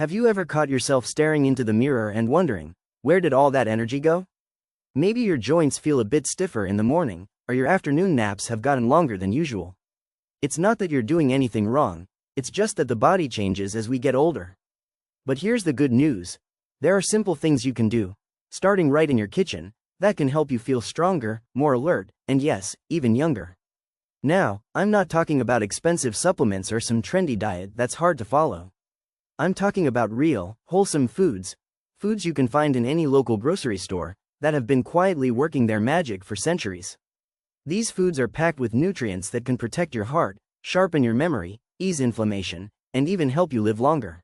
Have you ever caught yourself staring into the mirror and wondering, where did all that energy go? Maybe your joints feel a bit stiffer in the morning, or your afternoon naps have gotten longer than usual. It's not that you're doing anything wrong, it's just that the body changes as we get older. But here's the good news. There are simple things you can do, starting right in your kitchen, that can help you feel stronger, more alert, and yes, even younger. Now, I'm not talking about expensive supplements or some trendy diet that's hard to follow. I'm talking about real, wholesome foods you can find in any local grocery store, that have been quietly working their magic for centuries. These foods are packed with nutrients that can protect your heart, sharpen your memory, ease inflammation, and even help you live longer.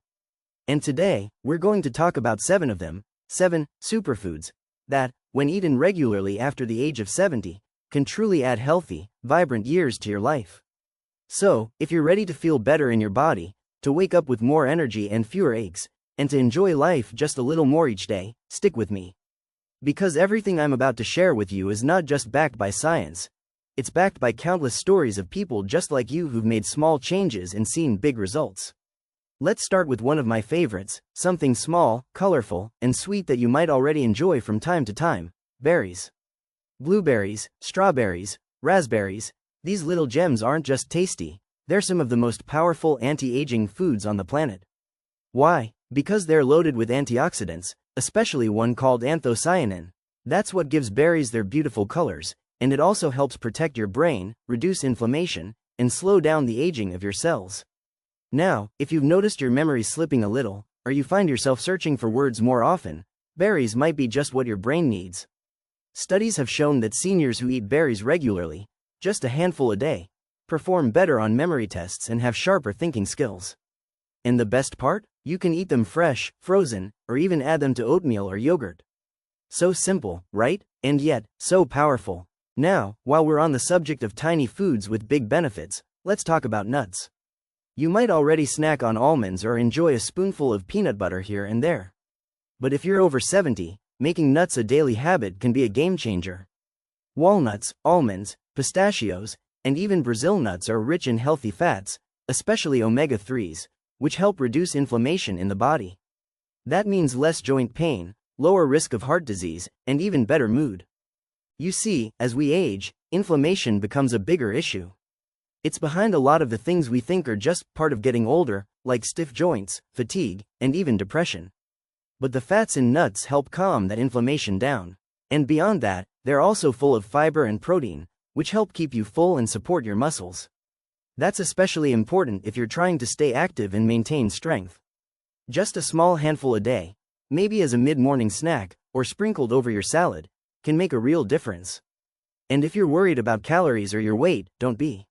And today, we're going to talk about 7 of them, 7 superfoods, that, when eaten regularly after the age of 70, can truly add healthy, vibrant years to your life. So, if you're ready to feel better in your body, to wake up with more energy and fewer aches, and to enjoy life just a little more each day, stick with me. Because everything I'm about to share with you is not just backed by science, it's backed by countless stories of people just like you who've made small changes and seen big results. Let's start with one of my favorites, something small, colorful, and sweet that you might already enjoy from time to time: berries. Blueberries, strawberries, raspberries, these little gems aren't just tasty, they're some of the most powerful anti-aging foods on the planet. Why? Because they're loaded with antioxidants, especially one called anthocyanin. That's what gives berries their beautiful colors, and it also helps protect your brain, reduce inflammation, and slow down the aging of your cells. Now, if you've noticed your memory slipping a little, or you find yourself searching for words more often, berries might be just what your brain needs. Studies have shown that seniors who eat berries regularly, just a handful a day, perform better on memory tests and have sharper thinking skills. And the best part? You can eat them fresh, frozen, or even add them to oatmeal or yogurt. So simple, right? And yet, so powerful. Now, while we're on the subject of tiny foods with big benefits, let's talk about nuts. You might already snack on almonds or enjoy a spoonful of peanut butter here and there. But if you're over 70, making nuts a daily habit can be a game changer. Walnuts, almonds, pistachios, and even Brazil nuts are rich in healthy fats, especially omega-3s, which help reduce inflammation in the body. That means less joint pain, lower risk of heart disease, and even better mood. You see, as we age, inflammation becomes a bigger issue. It's behind a lot of the things we think are just part of getting older, like stiff joints, fatigue, and even depression. But the fats in nuts help calm that inflammation down. And beyond that, they're also full of fiber and protein, which help keep you full and support your muscles. That's especially important if you're trying to stay active and maintain strength. Just a small handful a day, maybe as a mid-morning snack, or sprinkled over your salad, can make a real difference. And if you're worried about calories or your weight, don't be.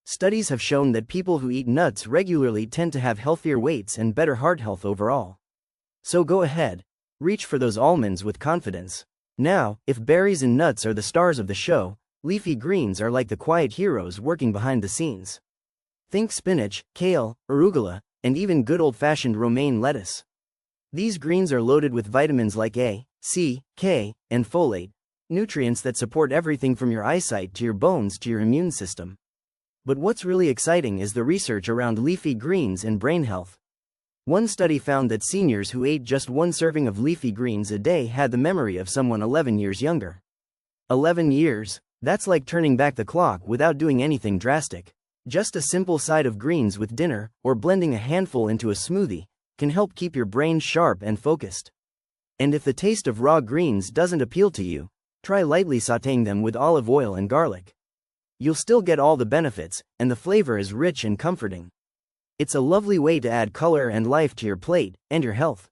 Studies have shown that people who eat nuts regularly tend to have healthier weights and better heart health overall. So go ahead, reach for those almonds with confidence. Now, if berries and nuts are the stars of the show, leafy greens are like the quiet heroes working behind the scenes. Think spinach, kale, arugula, and even good old-fashioned romaine lettuce. These greens are loaded with vitamins like A, C, K, and folate, nutrients that support everything from your eyesight to your bones to your immune system. But what's really exciting is the research around leafy greens and brain health. One study found that seniors who ate just one serving of leafy greens a day had the memory of someone 11 years younger. 11 years? That's like turning back the clock without doing anything drastic. Just a simple side of greens with dinner, or blending a handful into a smoothie, can help keep your brain sharp and focused. And if the taste of raw greens doesn't appeal to you, try lightly sautéing them with olive oil and garlic. You'll still get all the benefits, and the flavor is rich and comforting. It's a lovely way to add color and life to your plate and your health.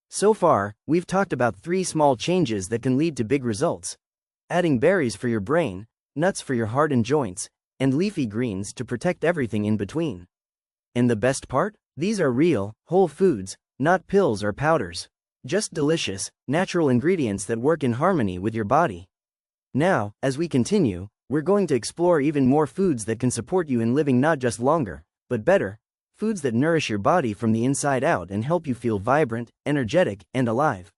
So far, we've talked about 3 small changes that can lead to big results. Adding berries for your brain, nuts for your heart and joints, and leafy greens to protect everything in between. And the best part? These are real, whole foods, not pills or powders. Just delicious, natural ingredients that work in harmony with your body. Now, as we continue, we're going to explore even more foods that can support you in living not just longer, but better. Foods that nourish your body from the inside out and help you feel vibrant, energetic, and alive.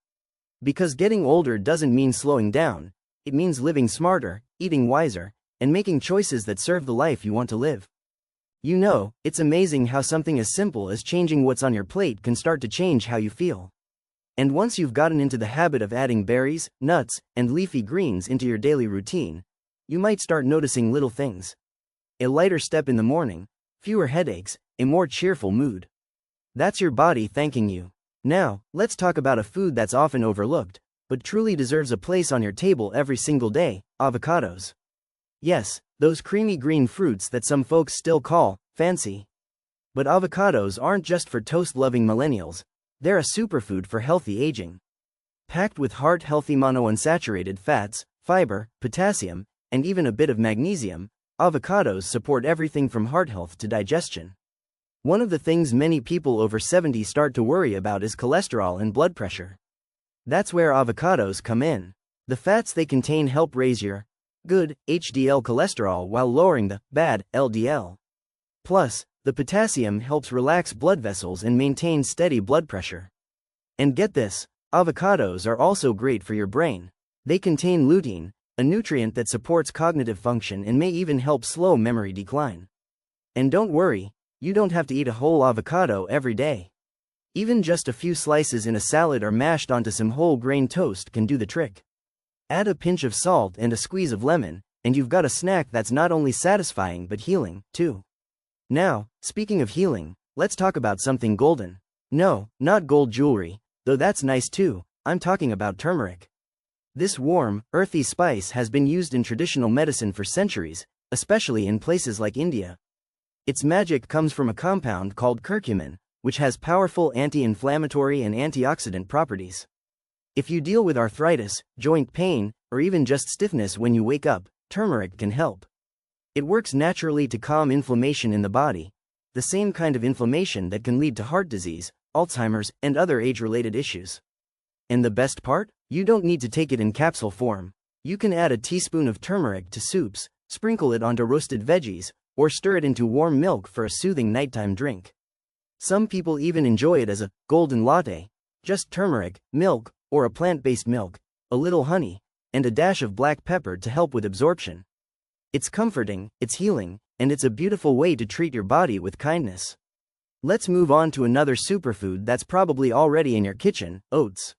Because getting older doesn't mean slowing down, it means living smarter, eating wiser, and making choices that serve the life you want to live. You know, it's amazing how something as simple as changing what's on your plate can start to change how you feel. And once you've gotten into the habit of adding berries, nuts, and leafy greens into your daily routine, you might start noticing little things. A lighter step in the morning, fewer headaches, a more cheerful mood. That's your body thanking you. Now, let's talk about a food that's often overlooked, but truly deserves a place on your table every single day: avocados. Yes, those creamy green fruits that some folks still call fancy. But avocados aren't just for toast-loving millennials, they're a superfood for healthy aging. Packed with heart-healthy monounsaturated fats, fiber, potassium, and even a bit of magnesium, avocados support everything from heart health to digestion. One of the things many people over 70 start to worry about is cholesterol and blood pressure. That's where avocados come in. The fats they contain help raise your good HDL cholesterol while lowering the bad LDL. Plus, the potassium helps relax blood vessels and maintain steady blood pressure. And get this, avocados are also great for your brain. They contain lutein, a nutrient that supports cognitive function and may even help slow memory decline. And don't worry, you don't have to eat a whole avocado every day. Even just a few slices in a salad or mashed onto some whole grain toast can do the trick. Add a pinch of salt and a squeeze of lemon, and you've got a snack that's not only satisfying but healing, too. Now, speaking of healing, let's talk about something golden. No, not gold jewelry, though that's nice too. I'm talking about turmeric. This warm, earthy spice has been used in traditional medicine for centuries, especially in places like India. Its magic comes from a compound called curcumin, which has powerful anti-inflammatory and antioxidant properties. If you deal with arthritis, joint pain, or even just stiffness when you wake up, turmeric can help. It works naturally to calm inflammation in the body, the same kind of inflammation that can lead to heart disease, Alzheimer's, and other age-related issues. And the best part? You don't need to take it in capsule form. You can add a teaspoon of turmeric to soups, sprinkle it onto roasted veggies, or stir it into warm milk for a soothing nighttime drink. Some people even enjoy it as a golden latte: just turmeric, milk, or a plant-based milk, a little honey, and a dash of black pepper to help with absorption. It's comforting, it's healing, and it's a beautiful way to treat your body with kindness. Let's move on to another superfood that's probably already in your kitchen: oats.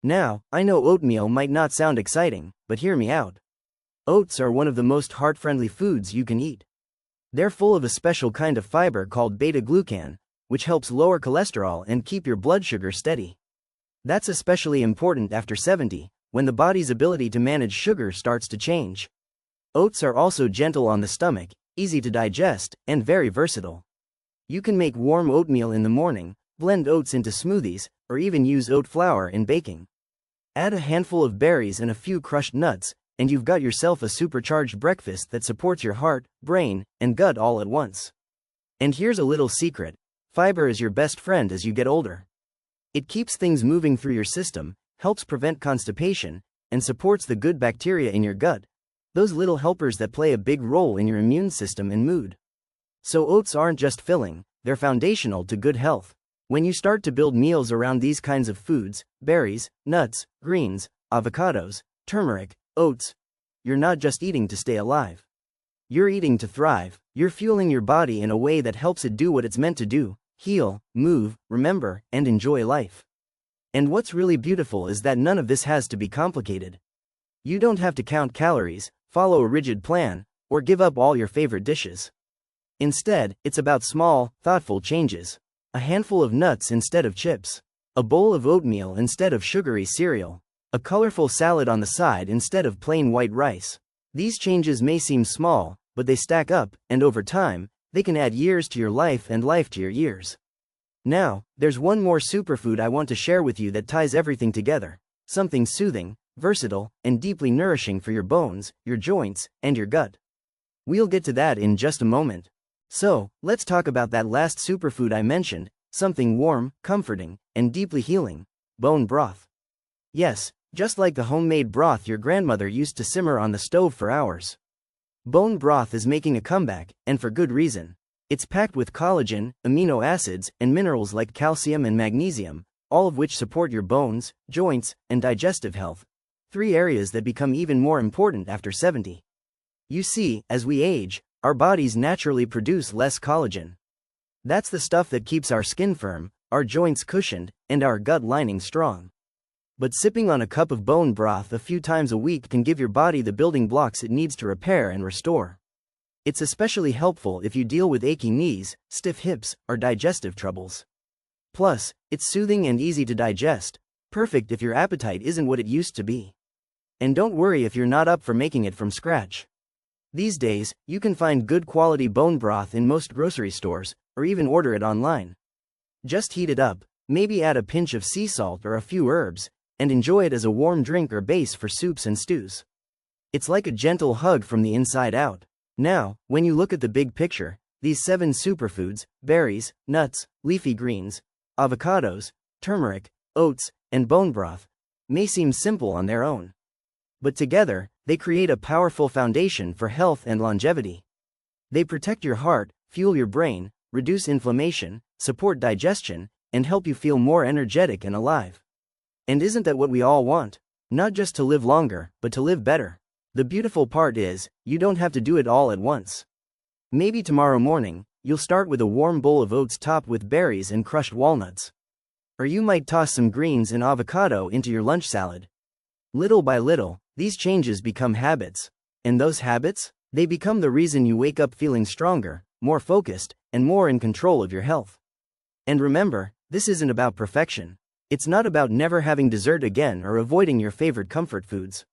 Now, I know oatmeal might not sound exciting, but hear me out. Oats are one of the most heart-friendly foods you can eat. They're full of a special kind of fiber called beta-glucan, which helps lower cholesterol and keep your blood sugar steady. That's especially important after 70, when the body's ability to manage sugar starts to change. Oats are also gentle on the stomach, easy to digest, and very versatile. You can make warm oatmeal in the morning, blend oats into smoothies, or even use oat flour in baking. Add a handful of berries and a few crushed nuts, and you've got yourself a supercharged breakfast that supports your heart, brain, and gut all at once. And here's a little secret: fiber is your best friend as you get older. It keeps things moving through your system, helps prevent constipation, and supports the good bacteria in your gut, those little helpers that play a big role in your immune system and mood. So oats aren't just filling, they're foundational to good health. When you start to build meals around these kinds of foods: berries, nuts, greens, avocados, turmeric, oats, you're not just eating to stay alive. You're eating to thrive. You're fueling your body in a way that helps it do what it's meant to do: heal, move, remember, and enjoy life. And what's really beautiful is that none of this has to be complicated. You don't have to count calories, follow a rigid plan, or give up all your favorite dishes. Instead, it's about small, thoughtful changes. A handful of nuts instead of chips. A bowl of oatmeal instead of sugary cereal. A colorful salad on the side instead of plain white rice. These changes may seem small, but they stack up, and over time, they can add years to your life and life to your years. Now, there's one more superfood I want to share with you that ties everything together. Something soothing, versatile, and deeply nourishing for your bones, your joints, and your gut. We'll get to that in just a moment. So, let's talk about that last superfood I mentioned: something warm, comforting, and deeply healing: bone broth. Yes, just like the homemade broth your grandmother used to simmer on the stove for hours. Bone broth is making a comeback, and for good reason. It's packed with collagen, amino acids, and minerals like calcium and magnesium, all of which support your bones, joints, and digestive health. 3 areas that become even more important after 70. You see, as we age, our bodies naturally produce less collagen. That's the stuff that keeps our skin firm, our joints cushioned, and our gut lining strong. But sipping on a cup of bone broth a few times a week can give your body the building blocks it needs to repair and restore. It's especially helpful if you deal with achy knees, stiff hips, or digestive troubles. Plus, it's soothing and easy to digest, perfect if your appetite isn't what it used to be. And don't worry if you're not up for making it from scratch. These days, you can find good quality bone broth in most grocery stores, or even order it online. Just heat it up, maybe add a pinch of sea salt or a few herbs, and enjoy it as a warm drink or base for soups and stews. It's like a gentle hug from the inside out. Now, when you look at the big picture, these 7 superfoods, berries, nuts, leafy greens, avocados, turmeric, oats, and bone broth, may seem simple on their own. But together, they create a powerful foundation for health and longevity. They protect your heart, fuel your brain, reduce inflammation, support digestion, and help you feel more energetic and alive. And isn't that what we all want? Not just to live longer, but to live better. The beautiful part is, you don't have to do it all at once. Maybe tomorrow morning, you'll start with a warm bowl of oats topped with berries and crushed walnuts. Or you might toss some greens and avocado into your lunch salad. Little by little, these changes become habits. And those habits? They become the reason you wake up feeling stronger, more focused, and more in control of your health. And remember, this isn't about perfection. It's not about never having dessert again or avoiding your favorite comfort foods.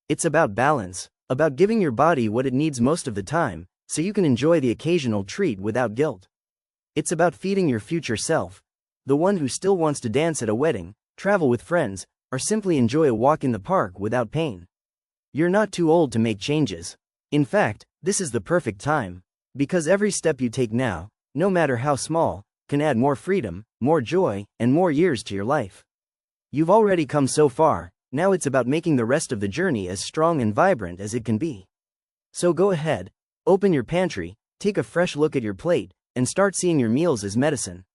It's about balance, about giving your body what it needs most of the time, so you can enjoy the occasional treat without guilt. It's about feeding your future self, the one who still wants to dance at a wedding, travel with friends, or simply enjoy a walk in the park without pain. You're not too old to make changes. In fact, this is the perfect time. Because every step you take now, no matter how small, can add more freedom, more joy, and more years to your life. You've already come so far, now it's about making the rest of the journey as strong and vibrant as it can be. So go ahead, open your pantry, take a fresh look at your plate, and start seeing your meals as medicine.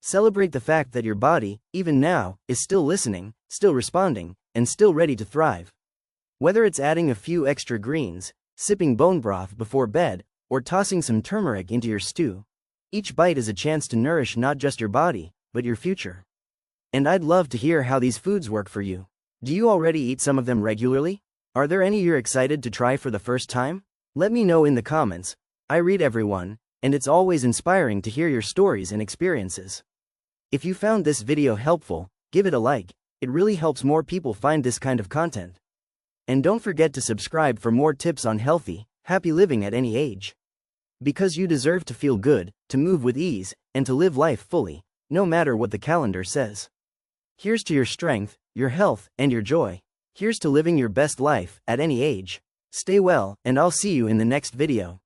Celebrate the fact that your body, even now, is still listening, still responding, and still ready to thrive. Whether it's adding a few extra greens, sipping bone broth before bed, or tossing some turmeric into your stew, each bite is a chance to nourish not just your body, but your future. And I'd love to hear how these foods work for you. Do you already eat some of them regularly? Are there any you're excited to try for the first time? Let me know in the comments. I read everyone, and it's always inspiring to hear your stories and experiences. If you found this video helpful, give it a like. It really helps more people find this kind of content. And don't forget to subscribe for more tips on healthy, happy living at any age. Because you deserve to feel good, to move with ease, and to live life fully, no matter what the calendar says. Here's to your strength, your health, and your joy. Here's to living your best life at any age. Stay well, and I'll see you in the next video.